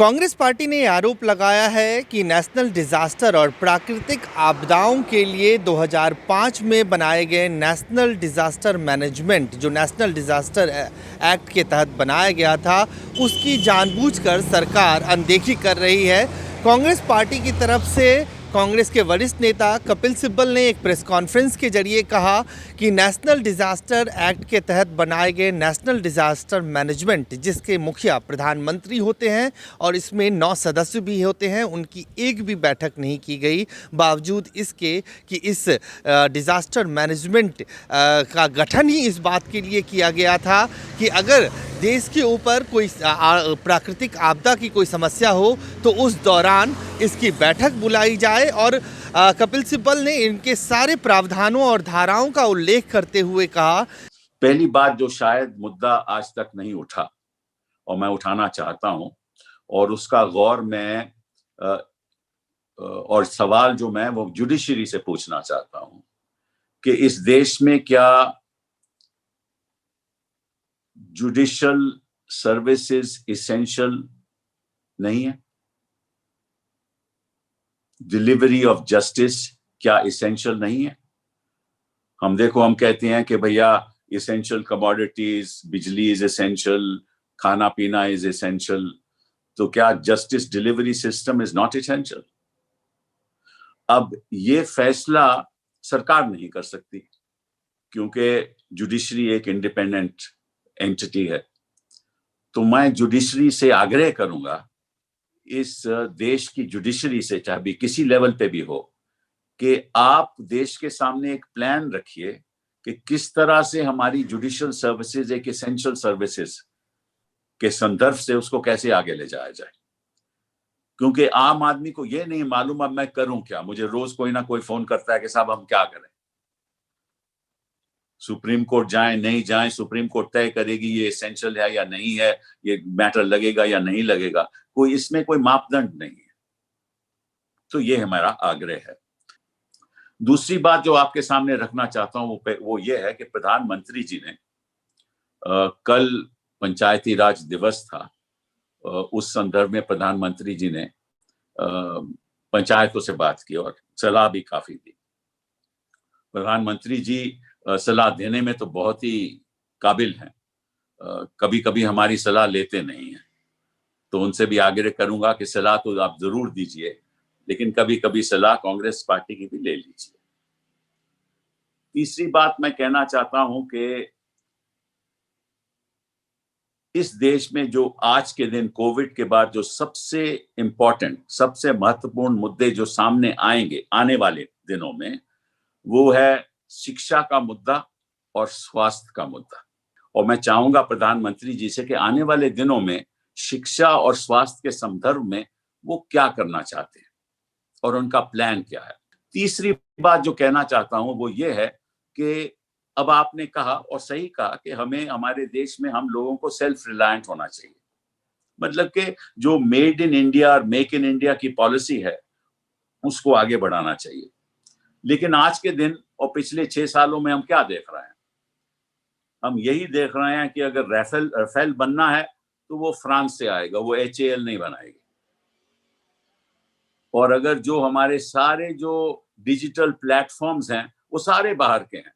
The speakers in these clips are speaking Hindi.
कांग्रेस पार्टी ने आरोप लगाया है कि नेशनल डिजास्टर और प्राकृतिक आपदाओं के लिए 2005 में बनाए गए नेशनल डिजास्टर मैनेजमेंट जो नेशनल डिजास्टर एक्ट के तहत बनाया गया था उसकी जानबूझकर सरकार अनदेखी कर रही है। कांग्रेस पार्टी की तरफ से कांग्रेस के वरिष्ठ नेता कपिल सिब्बल ने एक प्रेस कॉन्फ्रेंस के जरिए कहा कि नेशनल डिजास्टर एक्ट के तहत बनाए गए नेशनल डिजास्टर मैनेजमेंट जिसके मुखिया प्रधानमंत्री होते हैं और इसमें 9 सदस्य भी होते हैं, उनकी एक भी बैठक नहीं की गई, बावजूद इसके कि इस डिजास्टर मैनेजमेंट का गठन ही इस बात के लिए किया गया था कि अगर देश के ऊपर कोई प्राकृतिक आपदा की कोई समस्या हो तो उस दौरान इसकी बैठक बुलाई जाए। और कपिल सिब्बल ने इनके सारे प्रावधानों और धाराओं का उल्लेख करते हुए कहा, पहली बात जो शायद मुद्दा आज तक नहीं उठा और मैं उठाना चाहता हूं और उसका गौर मैं और सवाल जो मैं वो जुडिशरी से पूछना चाहता हूं कि इस देश में क्या जुडिशियल सर्विसेज इसेंशियल नहीं है? डिलीवरी ऑफ जस्टिस क्या इसेंशियल नहीं है? हम कहते हैं कि भैया इसेंशियल कमोडिटीज, बिजली इज इसेंशियल, खाना पीना इज इसेंशियल, तो क्या justice delivery system is not essential? अब ये फैसला सरकार नहीं कर सकती क्योंकि जुडिशरी एक इंडिपेंडेंट एंटिटी है। तो मैं जुडिशरी से आग्रह करूंगा, इस देश की जुडिशरी से, चाहे भी किसी लेवल पे भी हो, कि आप देश के सामने एक प्लान रखिए कि किस तरह से हमारी जुडिशियल सर्विसेज एक एसेंशियल सर्विसेज के संदर्भ से उसको कैसे आगे ले जाया जाए। क्योंकि आम आदमी को ये नहीं मालूम अब मैं करूं क्या। मुझे रोज कोई ना कोई फोन करता है कि साहब हम क्या करें, सुप्रीम कोर्ट जाएं नहीं जाएं, सुप्रीम कोर्ट तय करेगी ये एसेंशियल है या नहीं है, ये मैटर लगेगा या नहीं लगेगा, कोई इसमें कोई मापदंड नहीं है। तो ये हमारा आग्रह है। दूसरी बात जो आपके सामने रखना चाहता हूं वो ये है कि प्रधानमंत्री जी ने कल पंचायती राज दिवस था, उस संदर्भ में प्रधानमंत्री जी ने पंचायतों से बात की और सलाह भी काफी दी। प्रधानमंत्री जी सलाह देने में तो बहुत ही काबिल हैं, कभी कभी हमारी सलाह लेते नहीं हैं, तो उनसे भी आग्रह करूंगा कि सलाह तो आप जरूर दीजिए, लेकिन कभी कभी सलाह कांग्रेस पार्टी की भी ले लीजिए। तीसरी बात मैं कहना चाहता हूं कि इस देश में जो आज के दिन कोविड के बाद जो सबसे इंपॉर्टेंट, सबसे महत्वपूर्ण मुद्दे जो सामने आएंगे आने वाले दिनों में, वो है शिक्षा का मुद्दा और स्वास्थ्य का मुद्दा। और मैं चाहूंगा प्रधानमंत्री जी से कि आने वाले दिनों में शिक्षा और स्वास्थ्य के संदर्भ में वो क्या करना चाहते हैं और उनका प्लान क्या है। तीसरी बात जो कहना चाहता हूं वो ये है कि अब आपने कहा और सही कहा कि हमें हमारे देश में हम लोगों को सेल्फ रिलायंट होना चाहिए। मतलब कि जो मेड इन इंडिया और मेक इन इंडिया की पॉलिसी है उसको आगे बढ़ाना चाहिए। लेकिन आज के दिन और पिछले 6 सालों में हम क्या देख रहे हैं? हम यही देख रहे हैं कि अगर राफेल बनना है तो वो फ्रांस से आएगा, वो HAL नहीं बनाएगी। और अगर जो हमारे सारे जो डिजिटल प्लेटफॉर्म्स हैं वो सारे बाहर के हैं।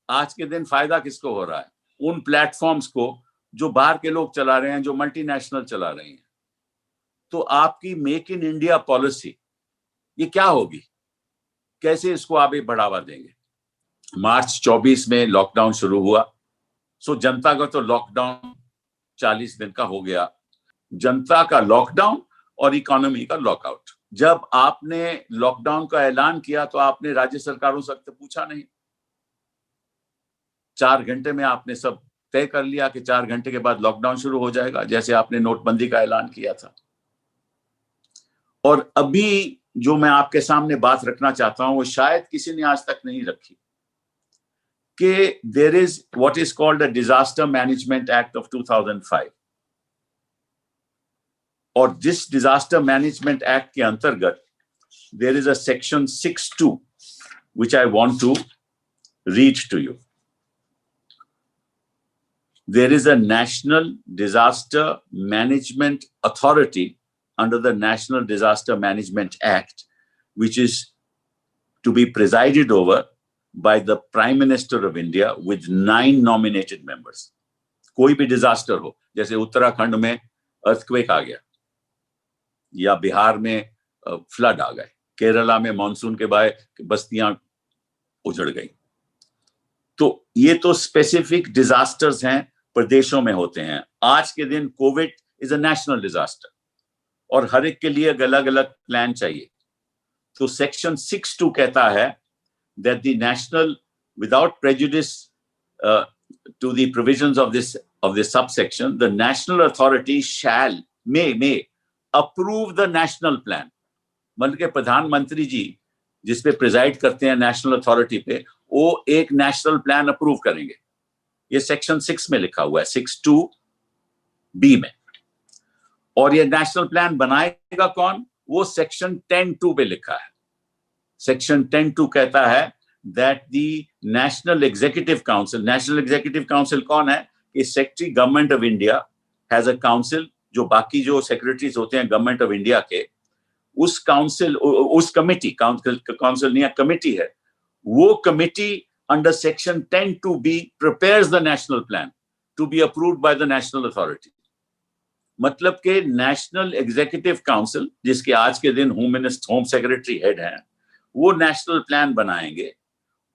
आज के दिन फायदा किसको हो रहा है? उन प्लेटफॉर्म्स को जो बाहर के लोग चला रहे हैं, जो मल्टीनेशनल चला रही हैं। तो आपकी मेक इन इंडिया पॉलिसी ये क्या होगी? कैसे इसको आगे बढ़ावा देंगे? मार्च 24 में लॉकडाउन शुरू हुआ, सो जनता का तो लॉकडाउन 40 दिन का हो गया। जनता का लॉकडाउन और इकोनॉमी का लॉकआउट। जब आपने लॉकडाउन का ऐलान किया तो आपने राज्य सरकारों से पूछा नहीं। 4 घंटे में आपने सब तय कर लिया कि 4 घंटे के बाद लॉकडाउन शुरू हो जाएगा, जैसे आपने नोटबंदी का ऐलान किया था। और अभी जो मैं आपके सामने बात रखना चाहता हूं वो शायद किसी ने आज तक नहीं रखी कि there is what is called a disaster management act of 2005। और जिस डिजास्टर मैनेजमेंट एक्ट के अंतर्गत there is a section 6(2) which I want to read to you. there is a National Disaster Management Authority under the National Disaster Management Act, which is to be presided over by the Prime Minister of India with 9 nominated members. कोई भी डिजास्टर हो, जैसे उत्तराखंड में अर्थक्वेक आ गया, या बिहार में फ्लड आ गए, केरला में मानसून के बाद बस्तियां उजड़ गई, तो ये तो स्पेसिफिक डिजास्टर्स हैं, प्रदेशों में होते हैं। आज के दिन Covid is a national disaster और हर एक के लिए अलग अलग प्लान चाहिए। तो सेक्शन 6(2) कहता है that the national, without prejudice to the provisions of this subsection, the national authority may approve the national plan. मतलब के प्रधानमंत्री जी जिस पे प्रिजाइड करते हैं नेशनल अथॉरिटी पे, वो एक नेशनल प्लान अप्रूव करेंगे। ये सेक्शन 6 में लिखा हुआ है, 6(2)(b) में। और ये नेशनल प्लान बनाएगा कौन? वो सेक्शन 10(2) पे लिखा है। सेक्शन 10(2) कहता है that the National Executive Council कौन है? कि secretary government of India has a council, जो बाकी जो सेक्रेटरीज होते हैं गवर्नमेंट ऑफ इंडिया के, उस काउंसिल, उस कमिटी, काउंसिल नहीं, कमिटी है, वो committee under section 10(2)(b prepares the national plan to be approved by the national authority. मतलब के नेशनल एग्जीक्यूटिव काउंसिल, जिसके आज के दिन होम सेक्रेटरी हेड हैं, वो नेशनल प्लान बनाएंगे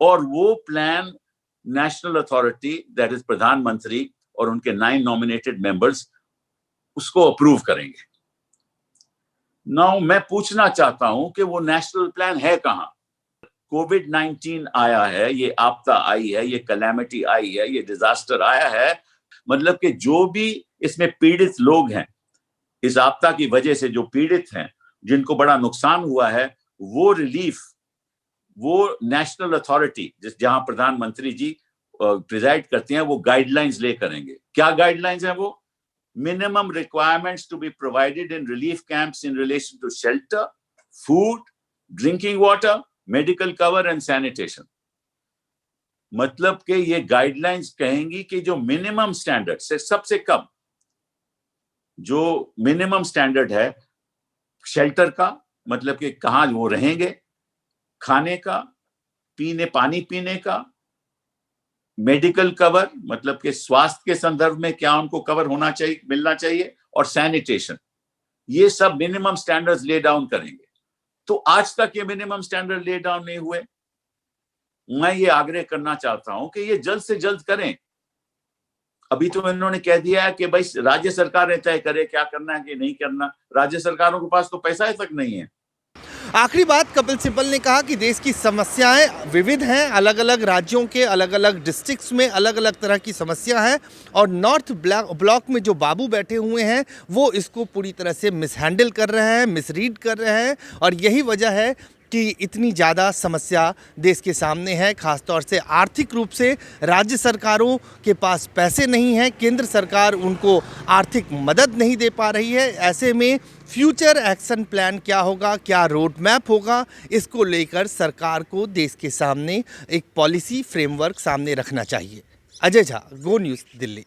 और वो plan national authority, that is प्रधानमंत्री और उनके 9 नॉमिनेटेड मेंबर्स, उसको अप्रूव करेंगे। नाउ मैं पूछना चाहता हूं कि वो नेशनल प्लान है कहां? कोविड-19 आया है, ये आपदा आई है, ये कैलेमिटी आई है, ये डिजास्टर आया है, मतलब कि जो भी इसमें पीड़ित लोग हैं, इस आपदा की वजह से जो पीड़ित हैं, जिनको बड़ा नुकसान हुआ है, वो रिलीफ वो नेशनल अथॉरिटी जहां प्रधानमंत्री जी प्रिजाइड करते हैं, वो गाइडलाइंस ले करेंगे। क्या गाइडलाइंस हैं वो? Minimum requirements to be provided in relief camps in relation to shelter, food, drinking water, medical cover and sanitation. मतलब कि ये गाइडलाइंस कहेंगी कि जो मिनिमम स्टैंडर्ड से सबसे कम जो मिनिमम स्टैंडर्ड है शेल्टर का, मतलब कि कहां वो रहेंगे, खाने का, पानी पीने का, मेडिकल कवर, मतलब कि स्वास्थ्य के संदर्भ में क्या उनको कवर होना चाहिए, मिलना चाहिए, और सैनिटेशन, ये सब मिनिमम स्टैंडर्ड्स ले डाउन करेंगे। तो आज तक ये मिनिमम स्टैंडर्ड ले डाउन नहीं हुए। मैं ये आग्रह करना चाहता हूं कि ये जल्द से जल्द करें। अभी तो इन्होंने कह दिया है कि भाई राज्य सरकार तय करे क्या करना है कि नहीं करना। राज्य सरकारों के पास तो पैसा तक नहीं है। आखिरी बात, कपिल सिब्बल ने कहा कि देश की समस्याएं विविध हैं, अलग अलग राज्यों के अलग अलग डिस्ट्रिक्ट्स में अलग अलग तरह की समस्या है, और नॉर्थ ब्लॉक में जो बाबू बैठे हुए हैं वो इसको पूरी तरह से मिसहैंडल कर रहे हैं, मिसरीड कर रहे हैं, और यही वजह है कि इतनी ज़्यादा समस्या देश के सामने है। ख़ासतौर से आर्थिक रूप से राज्य सरकारों के पास पैसे नहीं हैं, केंद्र सरकार उनको आर्थिक मदद नहीं दे पा रही है। ऐसे में फ्यूचर एक्शन प्लान क्या होगा, क्या रोड मैप होगा, इसको लेकर सरकार को देश के सामने एक पॉलिसी फ्रेमवर्क सामने रखना चाहिए। अजय झा, गो न्यूज़, दिल्ली।